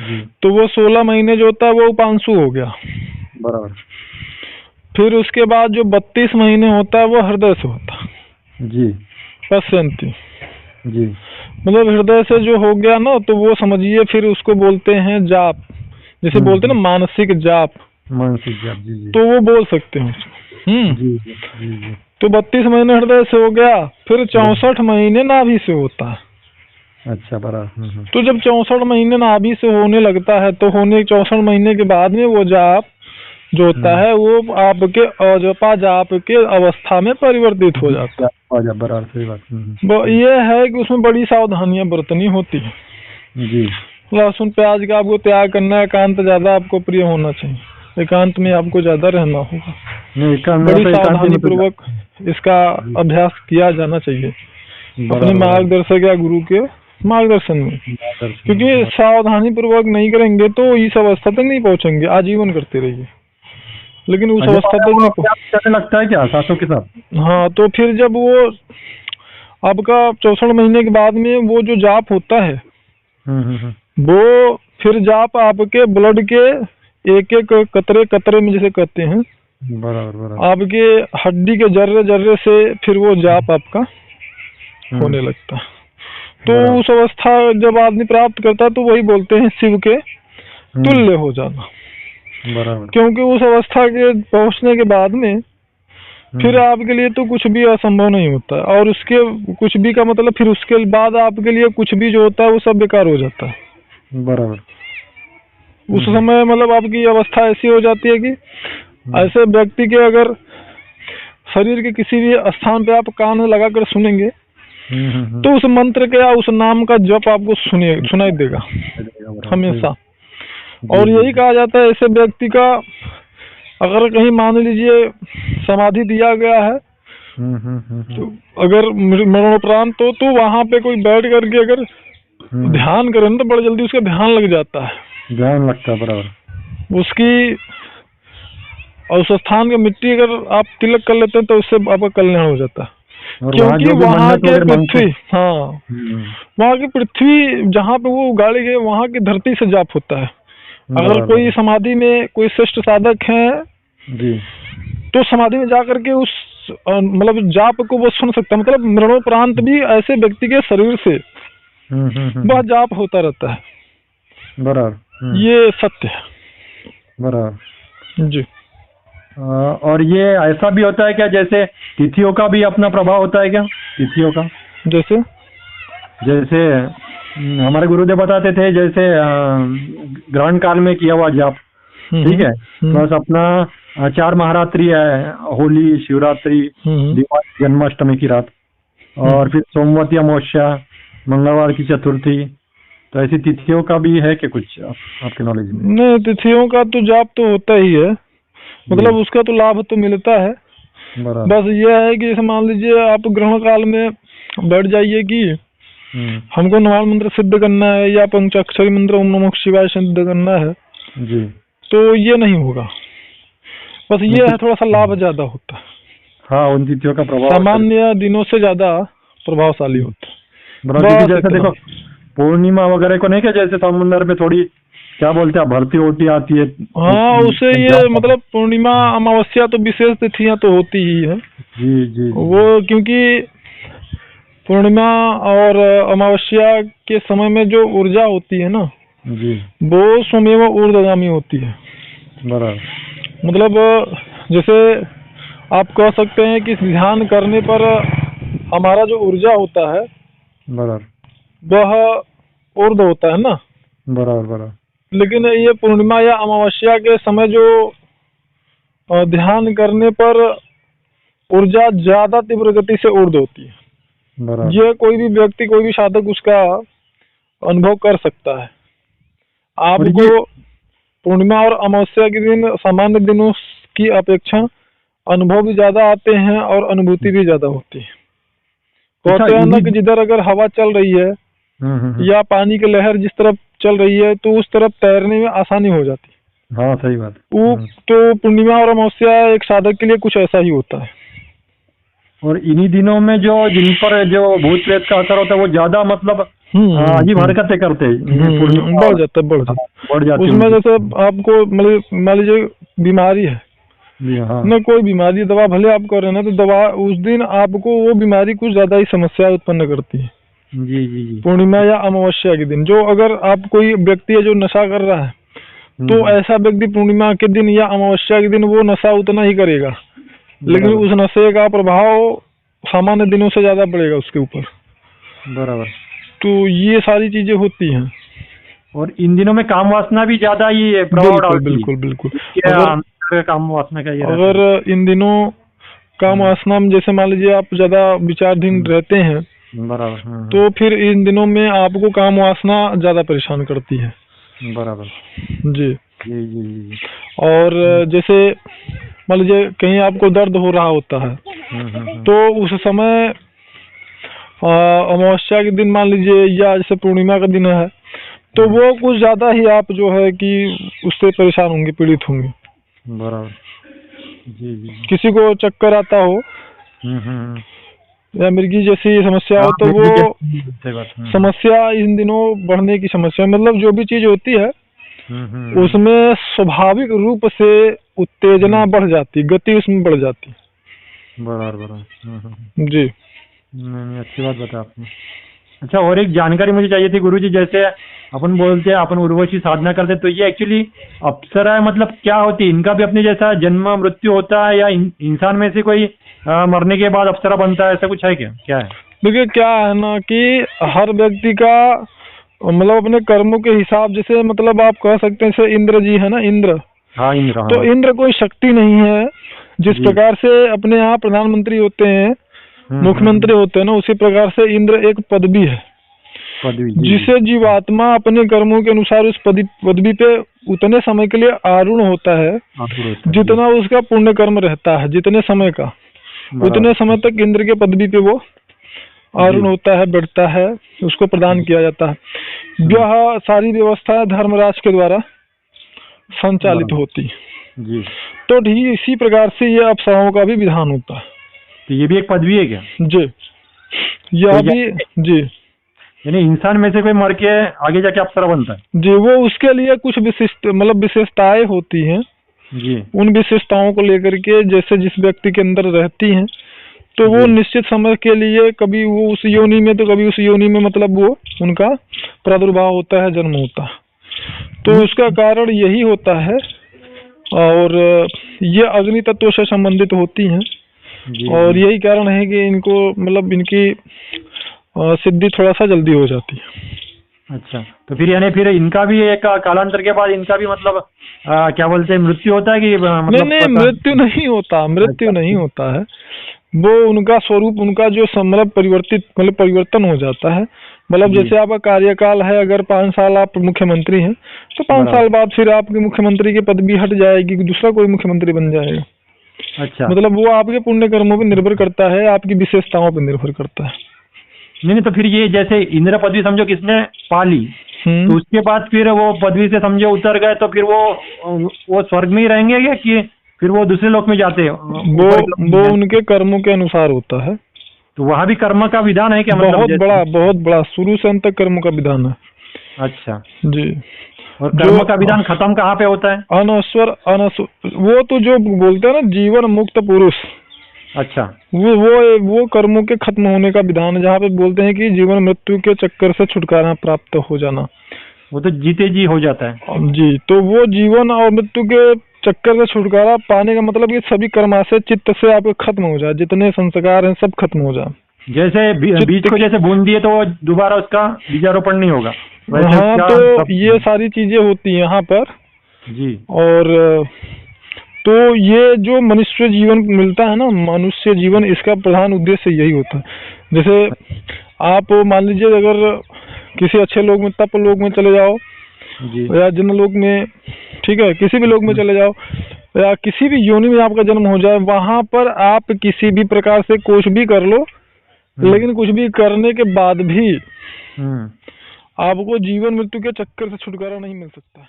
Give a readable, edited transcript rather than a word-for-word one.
जी। तो वो 16 महीने जो होता है वो उपांशु हो गया। बराबर। फिर उसके बाद जो 32 महीने होता है वो हृदय से होता है। जी। पश्यंती, जी। मतलब हृदय से जो हो गया ना, तो वो समझिए फिर उसको बोलते हैं जाप, जैसे बोलते हैं ना मानसिक जाप, मानसिक जाप। जी जी। तो वो बोल सकते हैं उसको। जी जी जी जी। तो 32 महीने हृदय से हो गया, फिर 64 महीने नाभि से होता है। अच्छा, बराबर। तो जब 64 महीने नाभि से होने लगता है, तो होने 64 महीने के बाद में वो जाप जो होता है वो आपके अजपा जाप के अवस्था में परिवर्तित हो जाता है। बराबर, सही बात। वो ये है कि उसमें बड़ी सावधानियां बरतनी होती है। जी। लहसुन प्याज का आपको त्याग करना है, एकांत ज्यादा आपको प्रिय होना चाहिए, एकांत में आपको ज्यादा रहना होगा। बड़ी सावधानी पूर्वक इसका अभ्यास किया जाना चाहिए अपने मार्गदर्शक या गुरु के मार्गदर्शन में, क्योंकि सावधानी पूर्वक नहीं करेंगे तो इस अवस्था तक नहीं पहुंचेंगे, आजीवन करते रहिए, लेकिन उस अवस्था तक नहीं पहुंचने लगता है क्या सांसों के साथ? हाँ, तो फिर जब वो आपका 64 महीने के बाद में वो जो जाप होता है वो फिर जाप आपके ब्लड के एक एक कतरे कतरे में जैसे कहते हैं, बराबर, आपके हड्डी के जर्रे जर्रे से फिर वो जाप आपका होने लगता है। तो उस अवस्था जब आदमी प्राप्त करता है तो वही बोलते हैं शिव के तुल्य हो जाना। बराबर। क्योंकि उस अवस्था के पहुंचने के बाद में फिर आपके लिए तो कुछ भी असंभव नहीं होता है, और उसके कुछ भी का मतलब फिर उसके बाद आपके लिए कुछ भी जो होता है वो सब बेकार हो जाता है। बराबर। उस समय मतलब आपकी अवस्था ऐसी हो जाती है कि ऐसे व्यक्ति के अगर शरीर के किसी भी स्थान पे आप कान लगाकर सुनेंगे तो उस मंत्र के या उस नाम का जप आपको सुनाई देगा हमेशा। और यही कहा जाता है ऐसे व्यक्ति का अगर कहीं मान लीजिए समाधि दिया गया है तो अगर मरणोपरांत तो वहां पे कोई बैठ करके अगर ध्यान करे ना तो बड़ा जल्दी उसका ध्यान लग जाता है, ध्यान लगता है। बराबर। उसकी और उस स्थान की मिट्टी अगर आप तिलक कर लेते हैं तो उससे आपका कल्याण हो जाता है। क्योंकि वहाँ के पृथ्वी, हाँ वहाँ की पृथ्वी जहाँ पे वो उगाड़ी गई वहाँ की धरती से जाप होता है। अगर कोई समाधि में कोई श्रेष्ठ साधक है जी तो समाधि में जाकर के उस मतलब जाप को वो सुन सकता है, मतलब मरणोपरांत भी ऐसे व्यक्ति के शरीर से वह जाप होता रहता है। बराबर। ये सत्य है। बराबर जी। और ये ऐसा भी होता है क्या जैसे तिथियों का भी अपना प्रभाव होता है क्या? तिथियों का जैसे हमारे गुरुदेव बताते थे जैसे ग्रहण काल में किया हुआ जाप, ठीक है, बस अपना 4 महारात्रि है, होली, शिवरात्रि, दिवाली, जन्माष्टमी की रात, और फिर सोमवती अमावस्या, मंगलवार की चतुर्थी, तो ऐसी तिथियों का भी है क्या कुछ आपके नॉलेज में? नहीं, तिथियों का तो जाप तो होता ही है, मतलब उसका तो लाभ तो मिलता है। बस ये है कि जैसे मान लीजिए आप ग्रहण काल में बैठ जाइए कि हमको नवान मंत्र सिद्ध करना है या पंचाक्षरी मंत्र ओम नमः शिवाय सिद्ध करना है जी, तो ये नहीं होगा। बस ये है थोड़ा सा लाभ ज्यादा होता है। हाँ, उन तिथियों का प्रभाव सामान्य दिनों से ज्यादा प्रभावशाली होता है। जैसे देखो पूर्णिमा वगैरह को नहीं क्या, जैसे समुद्र में थोड़ी क्या बोलते हैं भर्ती होती आती है, हाँ उससे ये मतलब पूर्णिमा अमावस्या तो विशेष तिथियां तो होती ही है। जी वो क्योंकि पूर्णिमा और अमावस्या के समय में जो ऊर्जा होती है ना जी, वो स्वमेव ऊर्ध्वगामी होती है। बराबर। मतलब जैसे आप कह सकते हैं कि ध्यान करने पर हमारा जो ऊर्जा होता है बराबर वह ऊर्ध्व होता है ना, बराबर। लेकिन ये पूर्णिमा या अमावस्या के समय जो ध्यान करने पर ऊर्जा ज्यादा तीव्र गति से ऊर्ध्व होती है। ये कोई भी व्यक्ति कोई भी साधक उसका अनुभव कर सकता है। आपको पूर्णिमा और अमावस्या के दिन सामान्य दिनों की अपेक्षा अनुभव भी ज्यादा आते हैं और अनुभूति भी ज्यादा होती है। कहते हैं ना कि जिधर अगर हवा चल रही है या पानी की लहर जिस तरफ चल रही है तो उस तरफ तैरने में आसानी हो जाती है। हाँ, सही बात। तो पूर्णिमा और अमावस्या एक साधक के लिए कुछ ऐसा ही होता है। और इन्हीं दिनों में जो जिन पर जो भूत प्रेत का असर होता है वो ज्यादा मतलब अजीब हरकतें करते हैं, बढ़ जाता है। उसमें जैसे आपको मान लीजिए बीमारी है, न कोई बीमारी, दवा भले आप कर रहे हैं ना, तो दवा उस दिन आपको वो बीमारी कुछ ज्यादा ही समस्या उत्पन्न करती है। जी जी जी। पूर्णिमा या अमावस्या के दिन जो अगर आप कोई व्यक्ति है जो नशा कर रहा है, तो ऐसा व्यक्ति पूर्णिमा के दिन या अमावस्या के दिन वो नशा उतना ही करेगा, लेकिन उस नशे का प्रभाव सामान्य दिनों से ज्यादा पड़ेगा उसके ऊपर। बराबर। तो ये सारी चीजें होती हैं। और इन दिनों में काम वासना भी ज्यादा ही प्रभाव डालती है। बिल्कुल बिल्कुल। काम वासना का ये अगर इन दिनों काम वासना में जैसे मान लीजिए आप ज्यादा विचारधीन रहते हैं, बराबर, तो फिर इन दिनों में आपको काम वासना ज्यादा परेशान करती है। बराबर जी जी जी जी। और जैसे मान लीजिए कहीं आपको दर्द हो रहा होता है, तो उस समय अमावस्या के दिन मान लीजिए या जैसे पूर्णिमा का दिन है, तो वो कुछ ज्यादा ही आप जो है कि उससे परेशान होंगे, पीड़ित होंगे। बराबर जी जी। किसी को चक्कर आता हो या मिर्गी जैसी समस्या हो, तो वो समस्या इन दिनों बढ़ने की समस्या, मतलब जो भी चीज होती है उसमें स्वाभाविक रूप से उत्तेजना बढ़ जाती, गति उसमें बढ़ जाती। बराबर जी। नहीं, अच्छी बात बताया आपने। अच्छा, और एक जानकारी मुझे चाहिए थी गुरुजी, जैसे अपन बोलते हैं अपन उर्वशी साधना करते, तो ये एक्चुअली अप्सरा है, मतलब क्या होती है? इनका भी अपने जैसा जन्म मृत्यु होता है, या इंसान में से कोई मरने के बाद अप्सरा बनता है, ऐसा कुछ है क्या? क्या है? देखिए क्या है ना कि हर व्यक्ति का मतलब अपने कर्मों के हिसाब, जैसे मतलब आप कह सकते हैं जैसे इंद्र जी है ना, इंद्र। हाँ, इंद्र। हाँ। तो इंद्र कोई शक्ति नहीं है, जिस प्रकार से अपने यहाँ प्रधानमंत्री होते हैं, मुख्यमंत्री होते हैं ना, उसी प्रकार से इंद्र एक पदवी है, जिसे जीवात्मा अपने कर्मों के अनुसार उस पदवी पे उतने समय के लिए आरूढ़ होता है जितना उसका पुण्य कर्म रहता है, जितने समय का, उतने समय तक इंद्र के पदवी पे वो आरूढ़ होता है, बैठता है, उसको प्रदान किया जाता है। यह सारी व्यवस्था धर्मराज के द्वारा संचालित होती है। तो ठीक इसी प्रकार से ये अप्सराओं का भी विधान होता है। तो ये भी एक पदवी है क्या? जी, यह भी। जी, यानी इंसान में से कोई मर के आगे जाके अप्सरा बनता है? जी, वो उसके लिए कुछ विशिष्ट मतलब विशेषताएं होती हैं जी। उन विशेषताओं को लेकर के जैसे जिस व्यक्ति के अंदर रहती हैं, तो वो निश्चित समय के लिए कभी वो उस योनि में, तो कभी उस योनि में, मतलब वो उनका प्रादुर्भाव होता है, जन्म होता है। तो उसका कारण यही होता है, और ये अग्नि तत्व से संबंधित होती हैं, और यही कारण है कि इनको मतलब इनकी सिद्धि थोड़ा सा जल्दी हो जाती है। अच्छा, तो फिर यानी फिर इनका भी एक कालांतर के बाद इनका भी मतलब क्या बोलते हैं, मृत्यु होता है कि मतलब? नहीं, मृत्यु नहीं होता, मृत्यु नहीं होता है। वो उनका स्वरूप, उनका जो मतलब परिवर्तन हो जाता है। मतलब जैसे आपका कार्यकाल है, अगर 5 साल आप मुख्यमंत्री हैं, तो 5 साल बाद फिर आपके मुख्यमंत्री की पदवी हट जाएगी, दूसरा कोई मुख्यमंत्री बन जाएगा। अच्छा, मतलब वो आपके पुण्य कर्मों पर निर्भर करता है, आपकी विशेषताओं पर निर्भर करता है। नहीं, तो फिर ये जैसे इंद्र पदवी समझो किसने पाली, तो उसके बाद फिर वो पदवी से समझो उतर गए, तो फिर वो स्वर्ग में ही रहेंगे क्या, कि फिर वो दूसरे लोक में जाते हैं? वो उनके कर्मों के अनुसार होता है। तो वहाँ भी कर्म का विधान है क्या? मतलब बहुत बड़ा शुरू से अंत तक कर्म का विधान है। अच्छा जी। और कर्म का विधान खत्म कहाँ पे होता है? अनस्वर वो तो जो बोलते हैं ना जीवन मुक्त पुरुष। अच्छा, वो कर्मों के खत्म होने का विधान है, जहाँ पे बोलते हैं कि जीवन मृत्यु के चक्कर से छुटकारा प्राप्त हो जाना। वो तो जीते जी हो जाता है जी। तो वो जीवन और मृत्यु के चक्कर से छुटकारा पाने का मतलब ये सभी कर्माशय चित्त से आपके खत्म हो जाए, जितने संस्कार हैं सब खत्म हो जाए। जैसे बीज को जैसे बूंद दिए तो दोबारा उसका बीजारोपण नहीं होगा। हाँ, तो ये सारी चीजें होती है यहाँ पर जी। और तो ये जो मनुष्य जीवन मिलता है ना, मनुष्य जीवन, इसका प्रधान उद्देश्य यही होता है। जैसे आप मान लीजिए अगर किसी अच्छे लोग में, तप लोग में चले जाओ जी, या जिन लोग में, ठीक है, किसी भी लोग में चले जाओ, या किसी भी योनि में आपका जन्म हो जाए, वहां पर आप किसी भी प्रकार से कुछ भी कर लो, लेकिन कुछ भी करने के बाद भी आपको जीवन मृत्यु के चक्कर से छुटकारा नहीं मिल सकता।